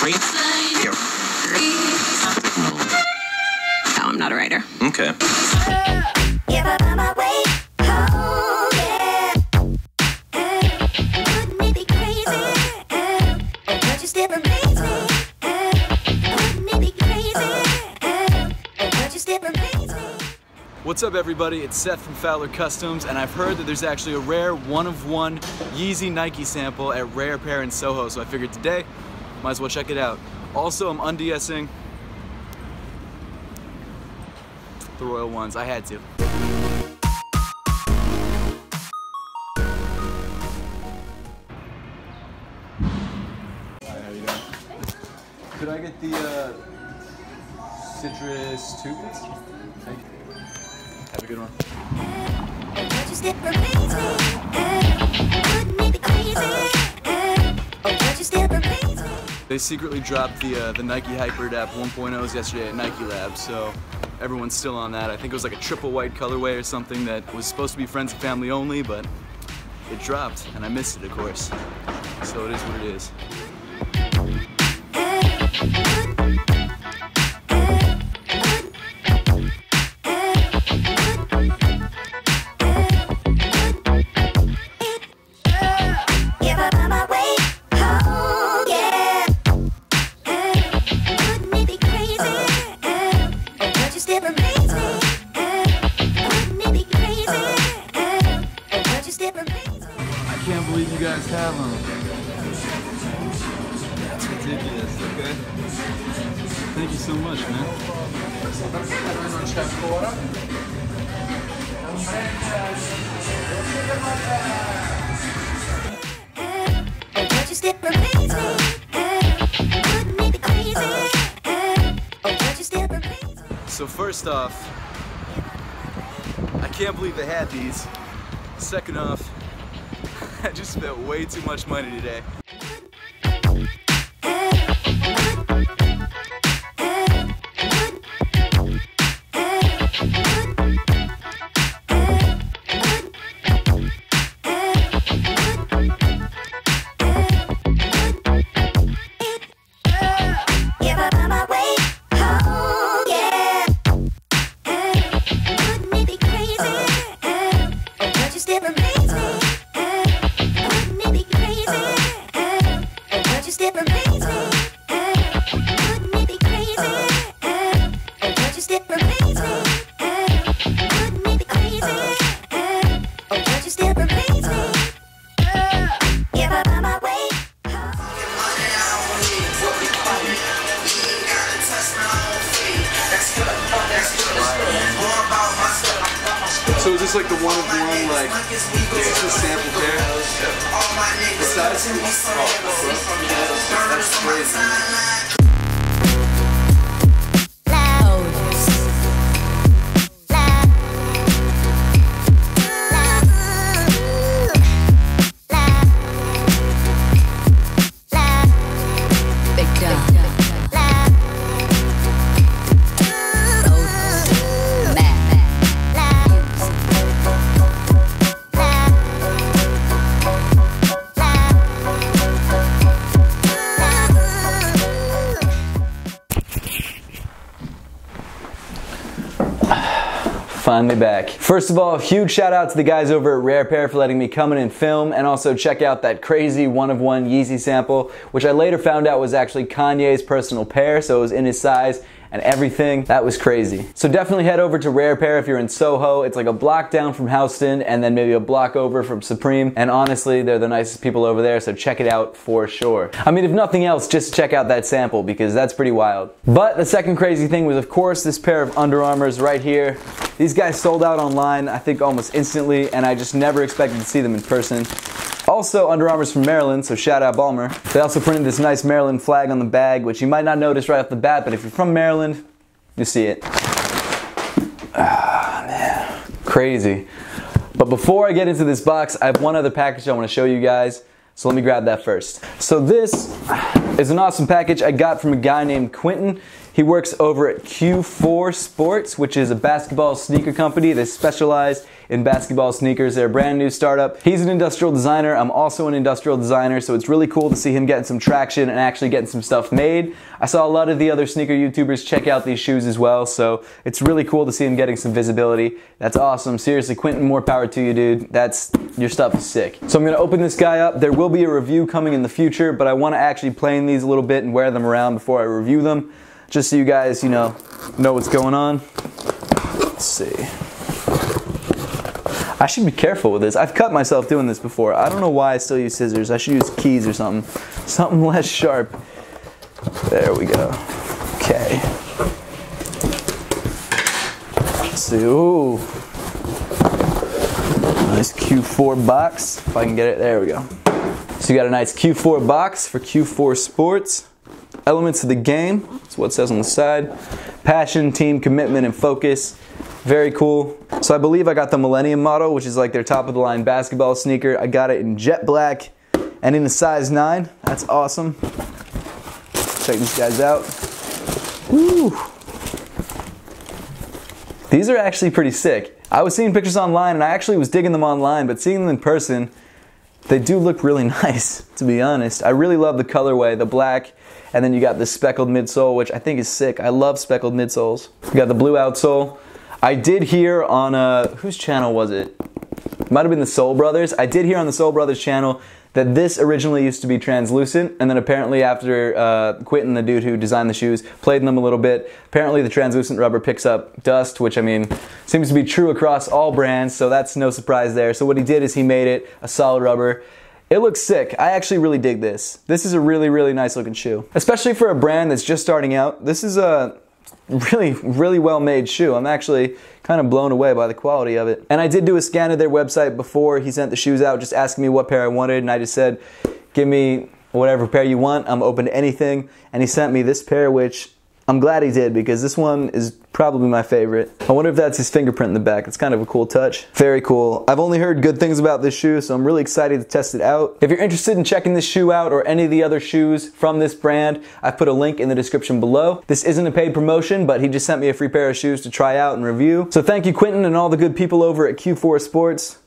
No, I'm not a writer. Okay. What's up everybody, it's Seth from Fowler Customs, and I've heard that there's actually a rare one-of-one Yeezy Nike sample at Rare Pair in Soho, so I figured today, might as well check it out. Also, I'm undsing the Royal Ones, I had to. Hi, how you doing? Could I get the citrus 2, please? Thank you. Have a good one. They secretly dropped the Nike Hyperadapt 1.0s yesterday at Nike Lab, so everyone's still on that. I think it was like a triple white colorway or something that was supposed to be friends and family only, but it dropped and I missed it, of course. So it is what it is. I can't believe you guys have them. That's ridiculous, okay? Thank you so much, man. So first off, I can't believe they had these. Second off, I just spent way too much money today. So is this like the one-of-one, like, this is a sample pair? The size? Oh, that's crazy. Finally back. First of all, huge shout out to the guys over at Rare Pair for letting me come in and film, and also check out that crazy one-of-one Yeezy sample, which I later found out was actually Kanye's personal pair, so it was in his size and everything. That was crazy. So definitely head over to Rare Pair if you're in Soho. It's like a block down from Houston and then maybe a block over from Supreme, and honestly, they're the nicest people over there, so check it out for sure. I mean, if nothing else, just check out that sample because that's pretty wild. But the second crazy thing was, of course, this pair of Under Armours right here. These guys sold out online, I think almost instantly, and I just never expected to see them in person. Also, Under Armour's from Maryland, so shout out Balmer. They also printed this nice Maryland flag on the bag, which you might not notice right off the bat, but if you're from Maryland, you see it. Ah, man. Crazy. But before I get into this box, I have one other package I want to show you guys, so let me grab that first. So this is an awesome package I got from a guy named Quentin. He works over at Q4 Sports, which is a basketball sneaker company that specializes in basketball sneakers. They're a brand new startup. He's an industrial designer. I'm also an industrial designer, so it's really cool to see him getting some traction and actually getting some stuff made. I saw a lot of the other sneaker YouTubers check out these shoes as well, so it's really cool to see him getting some visibility. That's awesome. Seriously, Quentin, more power to you, dude. Your stuff is sick. So I'm gonna open this guy up. There will be a review coming in the future, but I wanna actually play in these a little bit and wear them around before I review them, just so you guys, know what's going on. Let's see. I should be careful with this. I've cut myself doing this before. I don't know why I still use scissors. I should use keys or something. Something less sharp. There we go. Okay. Let's see. Ooh. Nice Q4 box. If I can get it. There we go. So you got a nice Q4 box for Q4 Sports. Elements of the game. That's what it says on the side. Passion, team, commitment, and focus. Very cool. So I believe I got the Millennium model, which is like their top of the line basketball sneaker. I got it in jet black and in a size 9. That's awesome. Check these guys out. Woo. These are actually pretty sick. I was seeing pictures online and I actually was digging them online, but seeing them in person, they do look really nice, to be honest. I really love the colorway, the black, and then you got the speckled midsole, which I think is sick. I love speckled midsoles. You got the blue outsole. I did hear on, whose channel was it? Might have been the Soul Brothers. I did hear on the Soul Brothers channel that this originally used to be translucent, and then apparently after Quentin, the dude who designed the shoes, played in them a little bit, apparently the translucent rubber picks up dust, which I mean, seems to be true across all brands, so that's no surprise there. So what he did is he made it a solid rubber. It looks sick. I actually really dig this. This is a really, really nice looking shoe. Especially for a brand that's just starting out. This is a really well made shoe. I'm actually kind of blown away by the quality of it. And I did do a scan of their website before he sent the shoes out, just asking me what pair I wanted, and I just said, give me whatever pair you want. I'm open to anything. And he sent me this pair, which I'm glad he did, because this one is probably my favorite. I wonder if that's his fingerprint in the back. It's kind of a cool touch. Very cool. I've only heard good things about this shoe, so I'm really excited to test it out. If you're interested in checking this shoe out or any of the other shoes from this brand, I've put a link in the description below. This isn't a paid promotion, but he just sent me a free pair of shoes to try out and review. So thank you, Quentin, and all the good people over at Q4 Sports.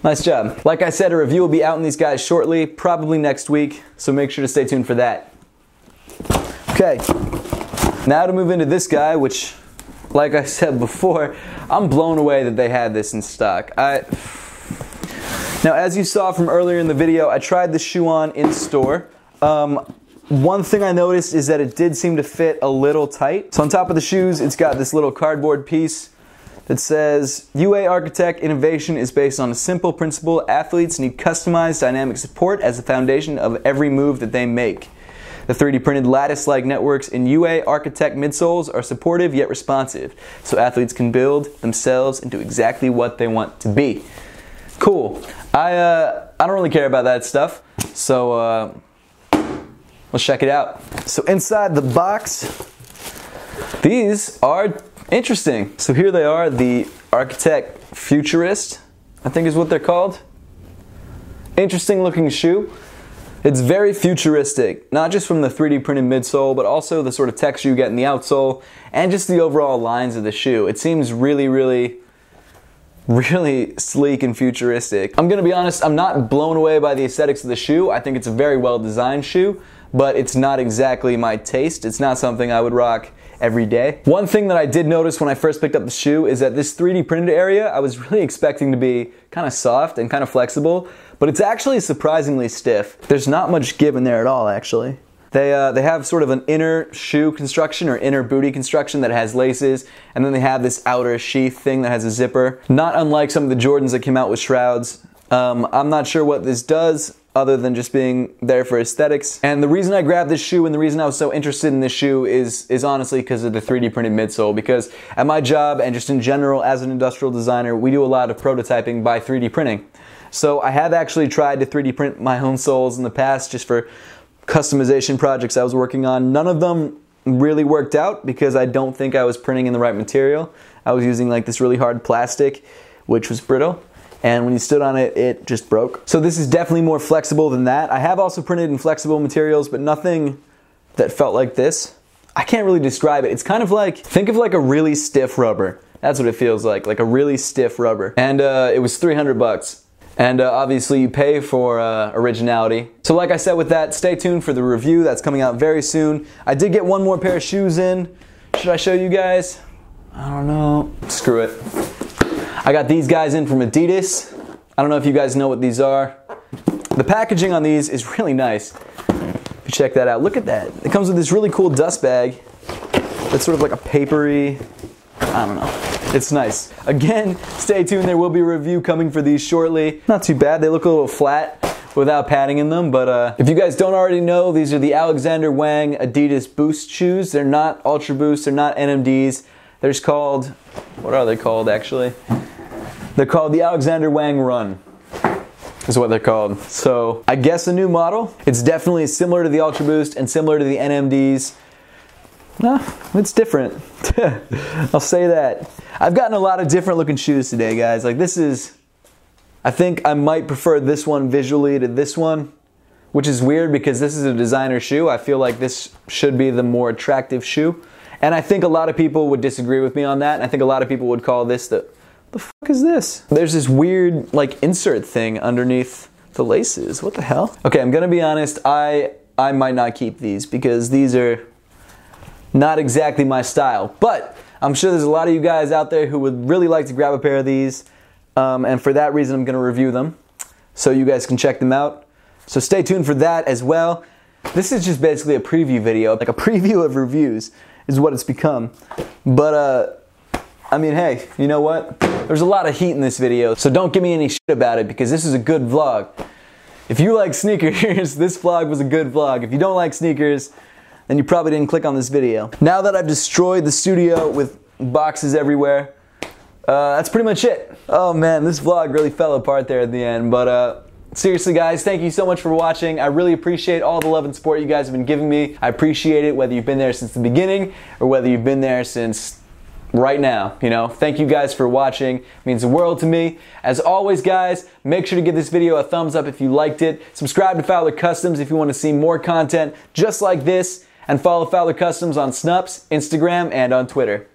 Nice job. Like I said, a review will be out on these guys shortly, probably next week, so make sure to stay tuned for that. Okay. Now to move into this guy, which, like I said before, I'm blown away that they had this in stock. Now, as you saw from earlier in the video, I tried this shoe on in store. One thing I noticed is that it did seem to fit a little tight. So on top of the shoes, it's got this little cardboard piece that says, UA Architect Innovation is based on a simple principle. Athletes need customized dynamic support as the foundation of every move that they make. The 3D printed lattice-like networks in UA Architect midsoles are supportive yet responsive, so athletes can build themselves into exactly what they want to be. Cool. I don't really care about that stuff, so let's check it out. So inside the box, these are interesting. So here they are, the Architect Futurist, I think is what they're called. Interesting looking shoe. It's very futuristic, not just from the 3D printed midsole, but also the sort of texture you get in the outsole, and just the overall lines of the shoe. It seems really sleek and futuristic. I'm gonna be honest, I'm not blown away by the aesthetics of the shoe. I think it's a very well designed shoe, but it's not exactly my taste. It's not something I would rock every day. One thing that I did notice when I first picked up the shoe is that this 3D printed area, I was really expecting to be kind of soft and kind of flexible, but it's actually surprisingly stiff. There's not much give in there at all, actually. They have sort of an inner shoe construction or inner booty construction that has laces, and then they have this outer sheath thing that has a zipper. Not unlike some of the Jordans that came out with shrouds. I'm not sure what this does other than just being there for aesthetics. And the reason I grabbed this shoe and the reason I was so interested in this shoe is honestly because of the 3D printed midsole. Because at my job and just in general as an industrial designer, we do a lot of prototyping by 3D printing. So I have actually tried to 3D print my own soles in the past just for customization projects I was working on. None of them really worked out because I don't think I was printing in the right material. I was using like this really hard plastic, which was brittle. And when you stood on it, it just broke. So this is definitely more flexible than that. I have also printed in flexible materials, but nothing that felt like this. I can't really describe it. It's kind of like, think of like a really stiff rubber. That's what it feels like a really stiff rubber. And it was 300 bucks. And obviously you pay for originality. So like I said with that, stay tuned for the review that's coming out very soon. I did get one more pair of shoes in. Should I show you guys? I don't know. Screw it. I got these guys in from Adidas. I don't know if you guys know what these are. The packaging on these is really nice. If you check that out, look at that. It comes with this really cool dust bag. It's sort of like a papery, I don't know. It's nice. Again, stay tuned. There will be a review coming for these shortly. Not too bad. They look a little flat without padding in them, but if you guys don't already know, these are the Alexander Wang Adidas Boost shoes. They're not Ultra Boost. They're not NMDs. They're just called, what are they called actually? They're called the Alexander Wang Run, is what they're called. So I guess a new model. It's definitely similar to the Ultra Boost and similar to the NMDs. No, it's different. I'll say that. I've gotten a lot of different looking shoes today, guys. Like this is, I think I might prefer this one visually to this one, which is weird because this is a designer shoe. I feel like this should be the more attractive shoe. And I think a lot of people would disagree with me on that. And I think a lot of people would call this the fuck is this? There's this weird like insert thing underneath the laces. What the hell? Okay, I'm gonna be honest. I might not keep these because these are not exactly my style, but I'm sure there's a lot of you guys out there who would really like to grab a pair of these, and for that reason I'm going to review them so you guys can check them out. So stay tuned for that as well. This is just basically a preview video, like a preview of reviews is what it's become. But I mean, hey, you know what? There's a lot of heat in this video, so don't give me any shit about it because this is a good vlog. If you like sneakers, this vlog was a good vlog. If you don't like sneakers, then you probably didn't click on this video. Now that I've destroyed the studio with boxes everywhere, that's pretty much it. Oh man, this vlog really fell apart there at the end, but seriously guys, thank you so much for watching. I really appreciate all the love and support you guys have been giving me. I appreciate it whether you've been there since the beginning or whether you've been there since right now, you know. Thank you guys for watching. It means the world to me. As always guys, make sure to give this video a thumbs up if you liked it. Subscribe to Fowler Customs if you want to see more content just like this. And follow Fowler Customs on Snups, Instagram, and on Twitter.